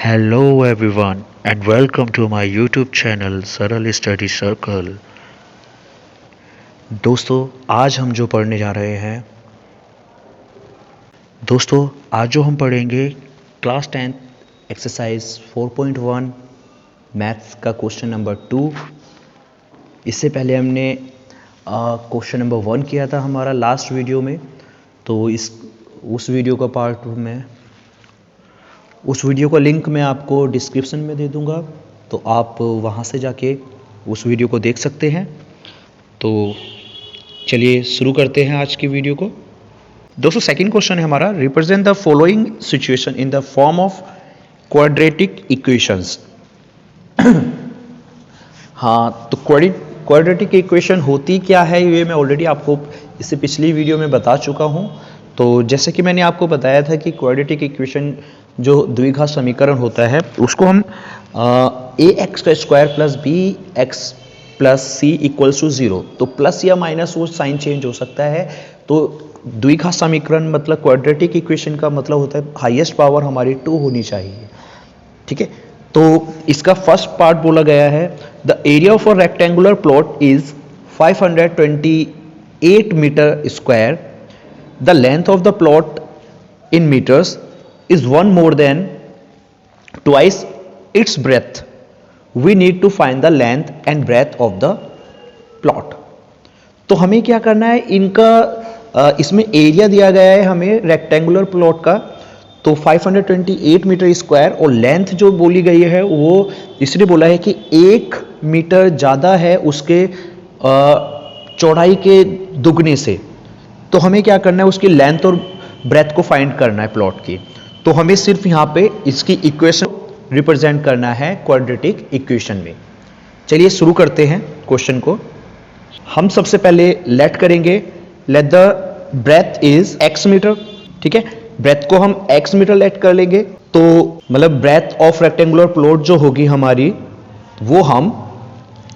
Hello everyone and welcome to my YouTube channel सरल study circle. दोस्तों आज हम जो पढ़ने जा रहे हैं आज जो हम पढ़ेंगे क्लास 10th एक्सरसाइज 4.1 मैथ्स का क्वेश्चन नंबर 2। इससे पहले हमने क्वेश्चन नंबर 1 किया था हमारा लास्ट वीडियो में, तो उस वीडियो का पार्ट में उस वीडियो का लिंक मैं आपको डिस्क्रिप्शन में दे दूंगा, तो आप वहां से जाके उस वीडियो को देख सकते हैं। तो चलिए शुरू करते हैं आज की वीडियो को। दोस्तों सेकंड क्वेश्चन है हमारा, represent the following situation in the form of quadratic equations. हाँ, तो क्वाड्रेटिक इक्वेशन होती क्या है ये मैं ऑलरेडी आपको इससे पिछली वीडियो में बता चुका हूँ। तो जैसे कि मैंने आपको बताया था कि क्वाड्रेटिक इक्वेशन जो द्विघात समीकरण होता है उसको हम ax² plus bx plus c equals to 0, तो प्लस या माइनस वो साइन चेंज हो सकता है। तो द्विघात समीकरण मतलब क्वाड्रेटिक इक्वेशन का मतलब होता है हाईएस्ट पावर हमारी 2 होनी चाहिए। ठीक है, तो इसका फर्स्ट पार्ट बोला गया है, the area of a rectangular plot is 528 metre square, the length of the plot in metres is one more than twice its breadth. We need to find the length and breadth of the plot. तो हमें क्या करना है, इनका इसमें area दिया गया है हमें रेक्टेंगुलर प्लॉट का, तो 528 मीटर स्क्वायर, और लेंथ जो बोली गई है वो इसलिए बोला है कि 1 मीटर ज़्यादा है उसके चौड़ाई के दुगने से। तो हमें क्या करना है, उसकी लेंथ और ब्रेथ को फाइंड करना है प्लॉट की। तो हमें सिर्फ यहाँ पे इसकी इक्वेशन रिप्रेजेंट करना है क्वाड्रेटिक इक्वेशन में। चलिए शुरू करते हैं क्वेश्चन को। हम सबसे पहले लेट करेंगे, let the breadth is x metre. ठीक है, ब्रेथ को हम x मीटर लेट कर लेंगे, तो मतलब ब्रेथ ऑफ रेक्टेंगुलर प्लॉट जो होगी हमारी वो हम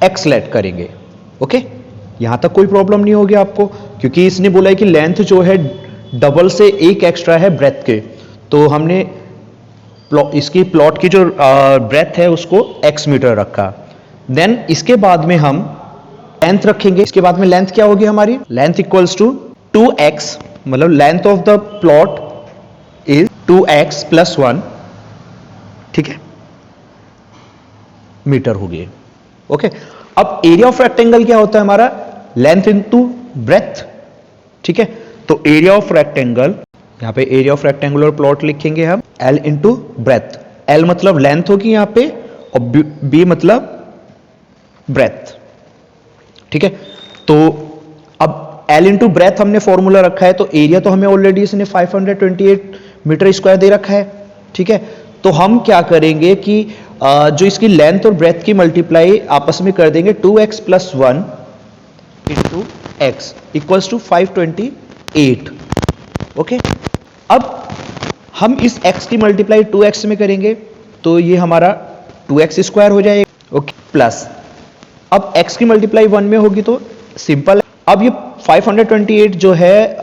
x लेट करेंगे। ओके, यहां तक कोई प्रॉब्लम नहीं होगी आपको, क्योंकि इसने बोला है कि लेंथ जो है डबल से एक एक्स्ट्रा है ब्रेथ के, तो हमने इसकी प्लॉट की जो ब्रेथ है उसको x मीटर रखा। देन इसके बाद में हम लेंथ रखेंगे। इसके बाद में लेंथ क्या होगी हमारी, लेंथ इक्वल्स टू 2x, मतलब length of the plot is 2x plus 1। ठीक है, मीटर होगी। ओके, अब एरिया ऑफ रेक्टेंगल क्या होता है हमारा, लेंथ इनटू ब्रेथ। ठीक है, तो एरिया ऑफ रेक्टेंगल, यहाँ पे एरिया ऑफ रेक्टेंगुलर प्लॉट लिखेंगे हम L इंटू ब्रेथ। L मतलब लेंथ होगी यहाँ पे, और B मतलब ब्रेथ। ठीक है, तो अब L इंटू ब्रेथ हमने फॉर्मूला रखा है, तो एरिया तो हमें ऑलरेडी इसने 528 मीटर स्क्वायर दे रखा है। ठीक है, तो हम क्या करेंगे कि जो इसकी लेंथ और ब्रेथ की मल्टीप्लाई आपस में कर देंगे, 2x plus 1 into x equals to 528। Okay, अब हम इस x की मल्टीप्लाई 2x में करेंगे, तो ये हमारा 2x स्क्वायर हो जाएगा। ओके, प्लस अब x की मल्टीप्लाई 1 में होगी तो सिंपल। अब ये 528 जो है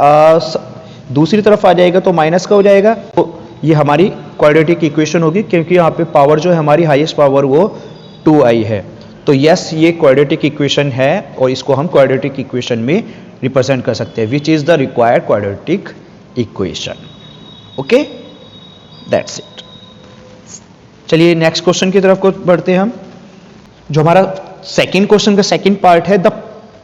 दूसरी तरफ आ जाएगा तो माइनस का हो जाएगा, तो ये हमारी क्वाड्रेटिक इक्वेशन होगी, क्योंकि यहाँ पे पावर जो है हमारी हाईएस्ट पावर वो 2i है। तो यस, ये क्वाड्रेटिक इक्वेशन है और इसको हम क्वाड्रेटिक इक्वेशन में रिप्रेजेंट कर सकते हैं, which is the required quadratic equation. Okay, that's it. चलिए नेक्स्ट क्वेश्चन की तरफ को बढ़ते हैं हम। जो हमारा सेकंड क्वेश्चन का सेकंड पार्ट है, the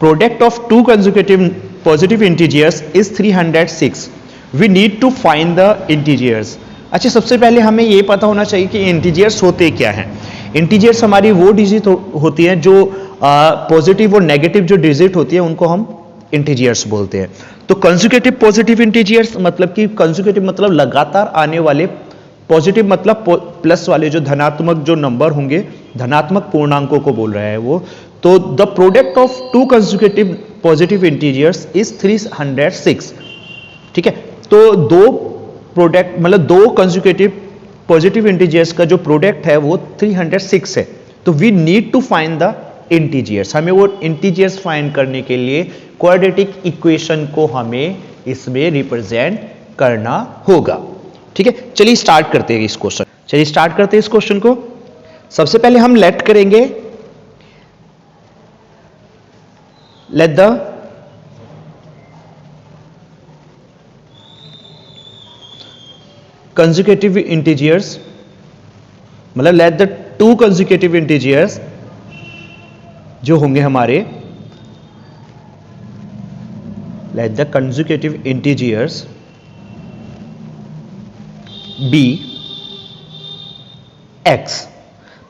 product of two consecutive positive integers is 306, we need to find the integers. अच्छा, सबसे पहले हमें ये पता होना चाहिए कि इंटीजर्स होते क्या हैं। इंटीजर्स हमारी वो डिजिट होती है जो पॉजिटिव और नेगेटिव जो डिजिट होती है उनको हम इंटीजर्स बोलते हैं। तो कंसेक्यूटिव पॉजिटिव इंटीजर्स मतलब कि कंसेक्यूटिव मतलब लगातार आने वाले, पॉजिटिव मतलब प्लस वाले जो धनात्मक जो नंबर होंगे, धनात्मक पूर्णांकों को बोल रहा है वो। तो the product of two consecutive positive integers is 306। ठीक है, तो दो प्रोडक्ट मतलब दो कंसेक्यूटिव पॉजिटिव इंटीजर्स का जो प्रोडक्ट है वो 306 है। तो we need to find the integers, हमें वो इंटीजर्स फाइंड करने के लिए क्वाड्रेटिक इक्वेशन को हमें इसमें रिप्रेजेंट करना होगा। ठीक है, चलिए स्टार्ट करते हैं इस क्वेश्चन। चलिए स्टार्ट करते हैं इस क्वेश्चन को। सबसे पहले हम लेट करेंगे, लेट द कंसेक्यूटिव इंटीजर्स, मतलब let the two consecutive integers जो होंगे हमारे, let the consecutive integers be x,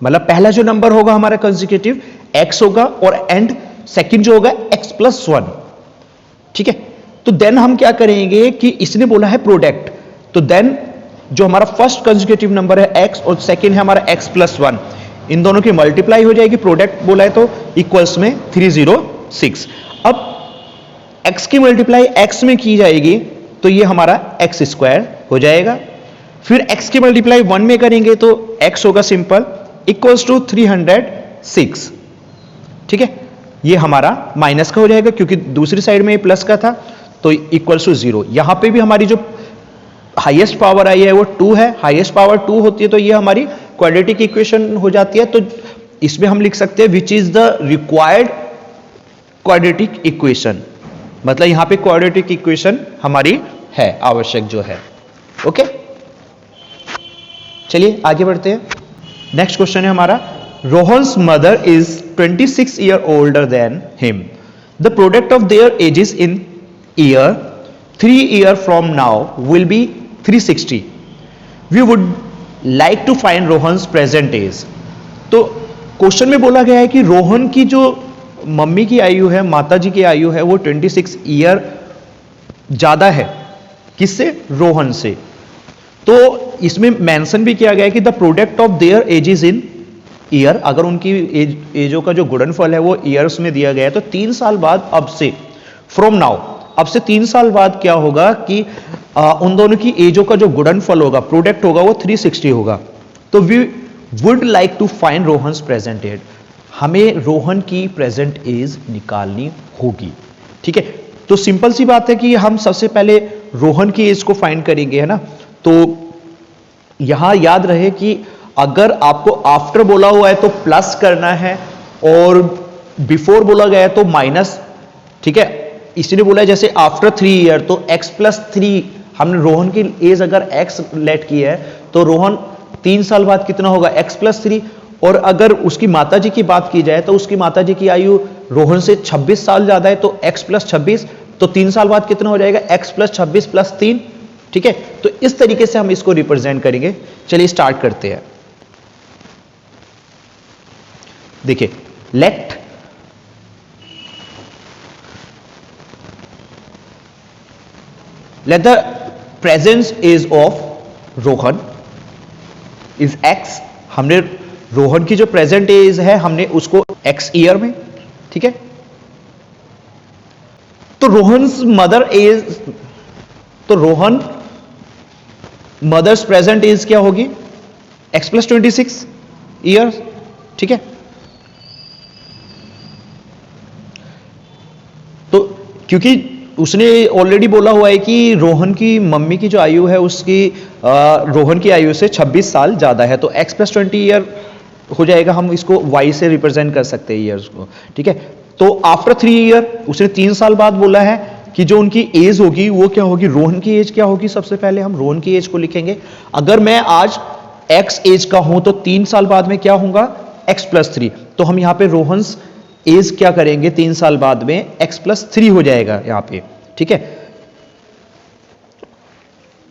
मतलब पहला जो नंबर होगा हमारा कंसेक्यूटिव एक्स होगा और एंड सेकंड जो होगा एक्स प्लस वन। ठीक है, तो देन हम क्या करेंगे कि इसने बोला है प्रोडक्ट, तो देन जो हमारा फर्स्ट कंसेक्यूटिव नंबर है एक्स और सेकंड है हमारा एक्स प्लस वन, इन दोनों की मल्टीप्लाई हो जाएगी, प्रोडक्ट बोला है तो इक्वल्स में 306। अब x की मल्टीप्लाई x में की जाएगी तो ये हमारा x स्क्वायर हो जाएगा, फिर x की मल्टीप्लाई 1 में करेंगे तो x होगा सिंपल इक्वल्स टू 306। ठीक है, ये हमारा माइनस का हो जाएगा क्योंकि दूसरी साइड में प्लस का था, तो इक्वल्स टू 0। यहां पे भी हमारी जो हाईएस्ट पावर आई है वो 2 है, हाईएस्ट पावर 2 होती है तो ये हमारी क्वाड्रेटिक इक्वेशन हो जाती है। तो इसमें हम लिख सकते हैं which is the required quadratic equation, मतलब यहां पे क्वाड्रेटिक इक्वेशन हमारी है आवश्यक जो है। ओके, चलिए आगे बढ़ते हैं। नेक्स्ट क्वेश्चन है हमारा, Rohan's mother is 26 year older than him, the product of their ages in year 3 year from now will be 360, we would like to find Rohan's present age. तो क्वेश्चन में बोला गया है कि रोहन की जो मम्मी की आयु है, माता जी की आयु है, वो 26 ईयर ज्यादा है किससे, रोहन से। तो इसमें मेंशन भी किया गया है कि the product of their ages in year, अगर उनकी एजों का जो गुणनफल है वो ईयर्स में दिया गया है तो 3 साल बाद, अब से फ्रॉम नाउ, अब से 3 साल बाद क्या होगा कि उन दोनों की एजों का जो गुणनफल होगा, प्रोडक्ट होगा, वो 360 होगा। तो we would like to find Rohan's present age, हमें रोहन की प्रेजेंट एज निकालनी होगी। ठीक है, तो सिंपल सी बात है कि हम सबसे पहले रोहन की एज को फाइंड करेंगे, है ना। तो यहां याद रहे कि अगर आपको आफ्टर बोला हुआ है तो प्लस करना है और बिफोर बोला गया है तो माइनस। ठीक है, इसलिए बोला है जैसे आफ्टर 3 ईयर तो x प्लस 3, हमने रोहन की एज अगर x लेट की है तो रोहन 3 साल बाद कितना होगा, x प्लस 3। और अगर उसकी माताजी की बात की जाए तो उसकी माताजी की आयु रोहन से 26 साल ज्यादा है तो x प्लस 26, तो 3 साल बाद कितना हो जाएगा, x प्लस 26 प्लस 3। ठीक है, तो इस तरीके से हम इसको रिप्रेजेंट करेंगे। चलिए स्टार्ट करते हैं। देखिए, let the presence age of Rohan is x, हमने रोहन की जो प्रेजेंट एज है हमने उसको x ईयर में। ठीक है, तो रोहन्स मदर एज, तो रोहन मदर्स प्रेजेंट एज क्या होगी, x प्लस 26 ईयर। ठीक है, तो क्योंकि उसने ऑलरेडी बोला हुआ है कि रोहन की मम्मी की जो आयु है उसकी रोहन की आयु से 26 साल ज्यादा है, तो x प्लस 20 ईयर हो जाएगा, हम इसको y से रिप्रेजेंट कर सकते हैं ईयर्स को। ठीक है, तो आफ्टर 3 ईयर, उसने 3 साल बाद बोला है कि जो उनकी एज होगी वो क्या होगी, रोहन की एज क्या होगी। सबसे पहले हम रोहन की एज को लिखेंगे। अगर मैं आज x एज का हूं तो 3 साल बाद में क्या होगा, x प्लस 3, तो हम यहां पे रोहन्स एज क्या करेंगे 3 साल बाद में, x प्लस 3 हो जाएगा यहां पे। ठीक है,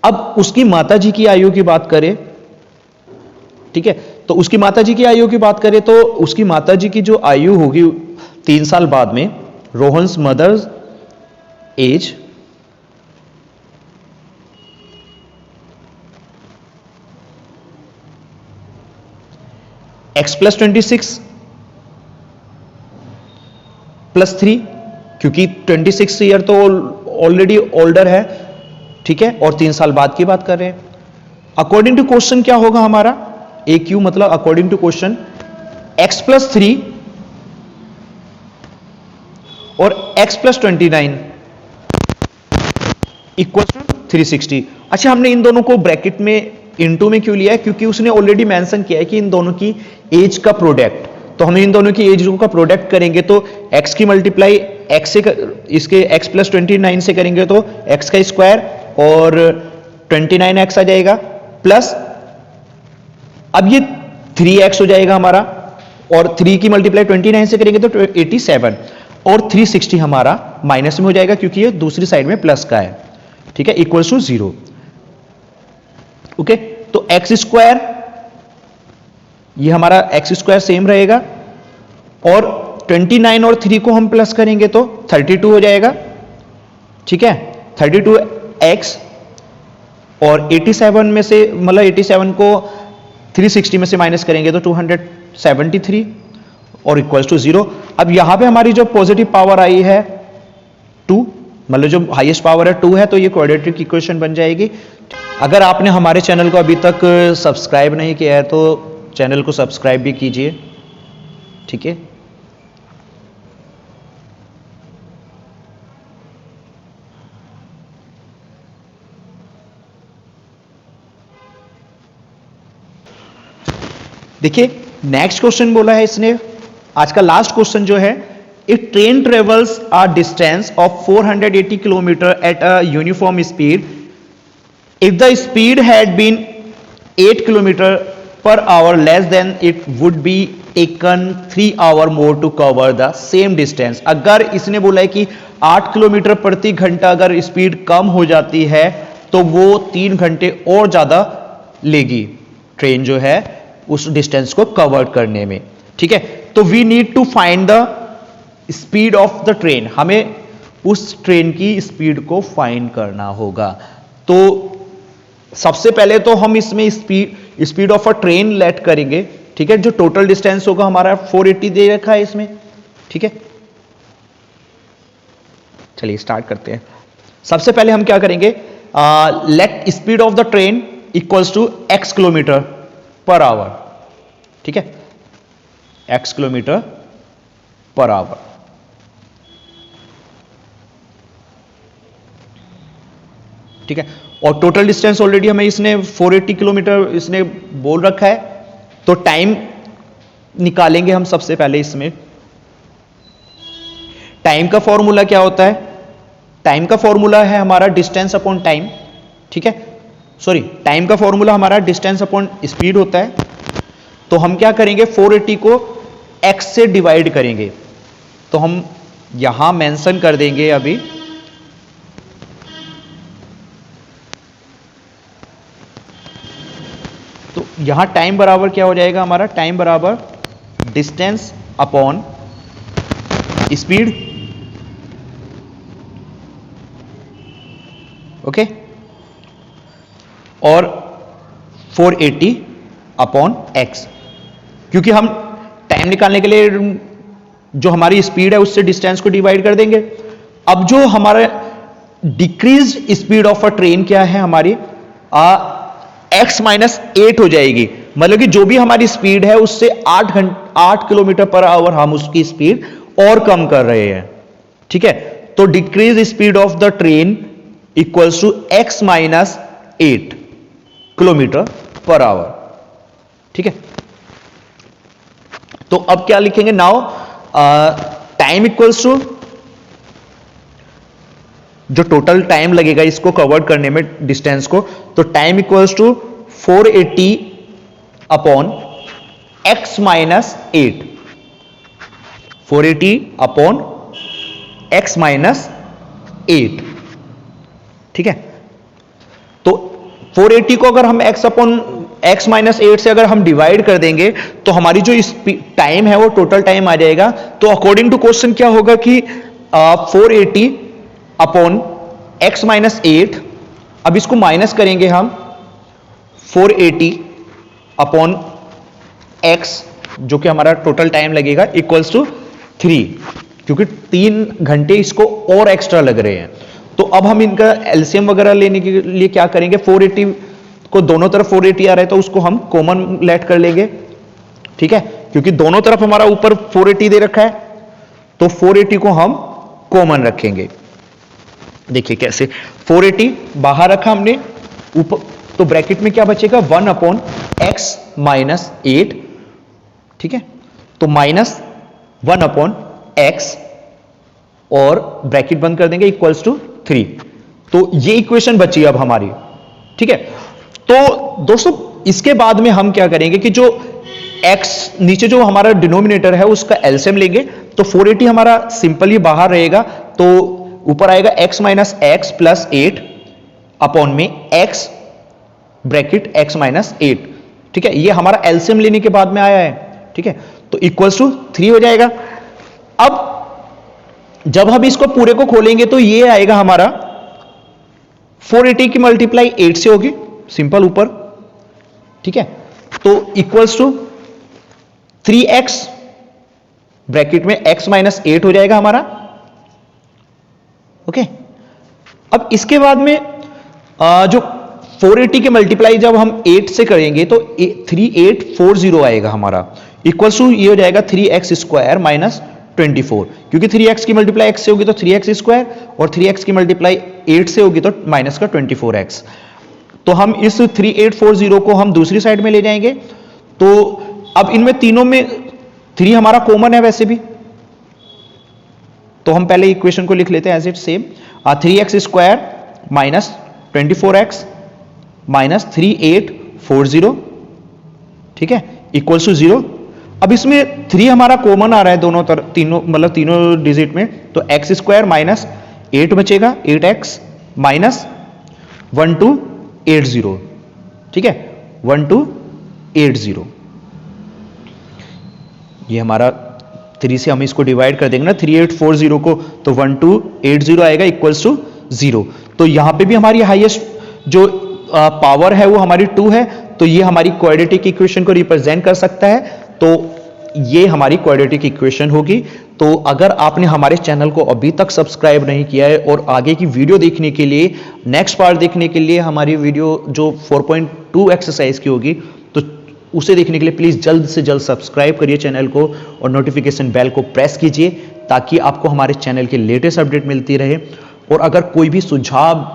अब उसकी माताजी की आयु की बात करें, ठीक है, तो उसकी माताजी की आयु की बात करें तो उसकी माताजी की जो आयु होगी 3 साल बाद में, Rohan's mother's age x plus 26 plus 3, क्योंकि 26 ईयर तो ऑलरेडी ओल्डर है। ठीक है, और 3 साल बाद की बात कर रहे हैं। अकॉर्डिंग टू क्वेश्चन क्या होगा हमारा, ए क्यू, मतलब according to question x plus 3 और x प्लस 29 इक्वल टू 360। अच्छा, हमने इन दोनों को ब्रैकेट में इनटू में क्यों लिया है, क्योंकि उसने ऑलरेडी मेंशन किया है कि इन दोनों की एज का प्रोडक्ट, तो हम इन दोनों की एज का प्रोडक्ट करेंगे तो x की मल्टीप्लाई x से इसके x प्लस 29 से करेंगे तो x का स्क्वायर और 29x आ जाएगा, प्लस अब ये 3x हो जाएगा हमारा, और 3 की मल्टीप्लाई 29 से करेंगे तो 87, और 360 हमारा माइनस में हो जाएगा क्योंकि ये दूसरी साइड में प्लस का है, ठीक है, इक्वल्स टू 0। ओके, तो एक्स स्क्वायर, ये हमारा एक्स स्क्वायर सेम रहेगा, और 29 और 3 को हम प्लस करेंगे तो 32 हो जाएगा, ठीक है, 32x, और 87 में से मतलब 87 को 360 में से माइनस करेंगे तो 273 और इक्वल्स टू 0। अब यहां पे हमारी जो पॉजिटिव पावर आई है 2, मतलब जो हाईएस्ट पावर है 2 है, तो ये क्वाड्रेटिक इक्वेशन बन जाएगी। अगर आपने हमारे चैनल को अभी तक सब्सक्राइब नहीं किया है तो चैनल को सब्सक्राइब भी कीजिए, ठीक है। देखिए नेक्स्ट क्वेश्चन बोला है इसने, आज का लास्ट क्वेश्चन जो है, a train travels a distance of 480 kilometre at a uniform speed, if the speed had been 8 kilometre per hour less than it would be taken 3 hour more to cover the same distance. अगर इसने बोला है कि 8 kilometre प्रति घंटा अगर speed कम हो जाती है तो वो 3 घंटे और ज्यादा लेगी ट्रेन जो है उस डिस्टेंस को कवर करने में, ठीक है। तो we need to find the speed of the train, हमें उस ट्रेन की स्पीड को फाइंड करना होगा। तो सबसे पहले तो हम इसमें speed of a train let करेंगे, ठीक है, जो टोटल डिस्टेंस होगा हमारा 480 दे रखा है इसमें, ठीक है। चलिए स्टार्ट करते हैं। सबसे पहले हम क्या करेंगे, let speed of the train equals to x kilometre per hour, ठीक है, x किलोमीटर पर आवर। ठीक है, और टोटल डिस्टेंस ऑलरेडी हमें इसने 480 किलोमीटर इसने बोल रखा है, तो टाइम निकालेंगे हम सबसे पहले। इसमें टाइम का फॉर्मूला क्या होता है, टाइम का फॉर्मूला है हमारा डिस्टेंस अपॉन टाइम, ठीक है, सॉरी, टाइम का फॉर्मूला हमारा डिस्टेंस अपॉन स्पीड होता है। तो हम क्या करेंगे, 480 को x से डिवाइड करेंगे, तो हम यहां मेंशन कर देंगे अभी, तो यहां टाइम बराबर क्या हो जाएगा हमारा, टाइम बराबर डिस्टेंस अपॉन स्पीड, ओके, और 480 अपॉन x, क्योंकि हम टाइम निकालने के लिए जो हमारी स्पीड है उससे डिस्टेंस को डिवाइड कर देंगे। अब जो हमारा decrease speed of a train क्या है हमारी, x माइनस 8 हो जाएगी, मतलब कि जो भी हमारी स्पीड है उससे 8 किलोमीटर पर आवर हम उसकी स्पीड और कम कर रहे हैं, ठीक है। तो decrease speed of the train equals to x minus 8 kilometre per hour, ठीक है। तो अब क्या लिखेंगे, नाउ टाइम इक्वल्स टू, जो टोटल टाइम लगेगा इसको कवर करने में डिस्टेंस को, तो time equals to 480 upon x minus 8, 480 upon x minus 8, ठीक है। तो 480 को अगर हम x अपॉन x माइनस 8 से अगर हम डिवाइड कर देंगे तो हमारी जो टाइम है वो टोटल टाइम आ जाएगा। तो अकॉर्डिंग टू क्वेश्चन क्या होगा कि 480 अपॉन x माइनस 8, अब इसको माइनस करेंगे हम 480 अपॉन x, जो कि हमारा टोटल टाइम लगेगा, इक्वल्स टू 3, क्योंकि 3 घंटे इसको और एक्स्ट्रा लग रहे हैं। तो अब हम इनका एलसीएम वगैरह लेने के लिए क्या करेंगे, 480 को दोनों तरफ 480 आ रहा है तो उसको हम कॉमन लेट कर लेंगे, ठीक है, क्योंकि दोनों तरफ हमारा ऊपर 480 दे रखा है, तो 480 को हम कॉमन रखेंगे। देखिए कैसे, 480 बाहर रखा हमने, ऊपर तो ब्रैकेट में क्या बचेगा 1/x माइनस 8, ठीक है, तो माइनस 1/x और ब्रैकेट बंद कर देंगे इक्वल्स टू 3। तो ये इक्वेशन बची अब हमारी, ठीक है। तो दोस्तों इसके बाद में हम क्या करेंगे कि जो x नीचे जो हमारा डिनोमिनेटर है उसका एलसीएम लेंगे, तो 480 हमारा सिंपली बाहर रहेगा, तो ऊपर आएगा x minus x plus 8 upon में x ब्रैकेट x माइनस 8, ठीक है, ये हमारा एलसीएम लेने के बाद में आया है, ठीक है, तो इक्वल्स टू 3 हो जाएगा। अब जब हम इसको पूरे को खोलेंगे तो ये आएगा हमारा 480 की मल्टीप्लाई 8 से होगी, सिंपल ऊपर, ठीक है, तो इक्वल्स टू 3x ब्रैकेट में x माइनस 8 हो जाएगा हमारा, ओके। अब इसके बाद में जो 480 की मल्टीप्लाई जब हम 8 से करेंगे तो 3840 आएगा हमारा, इक्वल्स टू ये हो जाएगा 3x स्क्वायर माइनस 24, क्योंकि 3x की मल्टीप्लाई x से होगी तो 3x स्क्वायर और 3x की मल्टीप्लाई 8 से होगी तो माइनस का 24x। तो हम इस 3840 को हम दूसरी साइड में ले जाएंगे, तो अब इनमें तीनों में 3 हमारा कॉमन है वैसे भी, तो हम पहले इक्वेशन को लिख लेते हैं as it same, 3x square minus 24x minus 3840, ठीक है, इक्वल्स टू 0। अब इसमें 3 हमारा कॉमन आ रहा है दोनों तरफ, तीनों मतलब तीनों डिजिट में, तो x स्क्वायर माइनस 8 बचेगा, 8x माइनस 1280, ठीक है, 1280, ये हमारा 3 से हम इसको डिवाइड कर देंगे ना 3840 को, तो 1280 आएगा इक्वल्स टू 0। तो यहां पे भी हमारी हाईएस्ट जो पावर है वो हमारी 2 है, तो ये हमारी क्वाड्रेटिक इक्वेशन को रिप्रेजेंट कर सकता है, तो ये हमारी क्वाड्रेटिक इक्वेशन होगी। तो अगर आपने हमारे चैनल को अभी तक सब्सक्राइब नहीं किया है और आगे की वीडियो देखने के लिए, नेक्स्ट पार्ट देखने के लिए, हमारी वीडियो जो 4.2 एक्सरसाइज की होगी, तो उसे देखने के लिए प्लीज जल्द से जल्द सब्सक्राइब करिए चैनल को और नोटिफिकेशन बेल को प्रेस कीजिए, ताकि आपको हमारे चैनल के लेटेस्ट अपडेट मिलती रहे। और अगर कोई भी सुझाव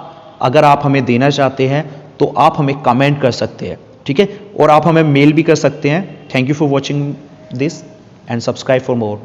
अगर आप हमें देना चाहते हैं तो आप हमें कमेंट कर सकते हैं, ठीक है, और आप हमें मेल भी कर सकते हैं। Thank you for watching this and subscribe for more.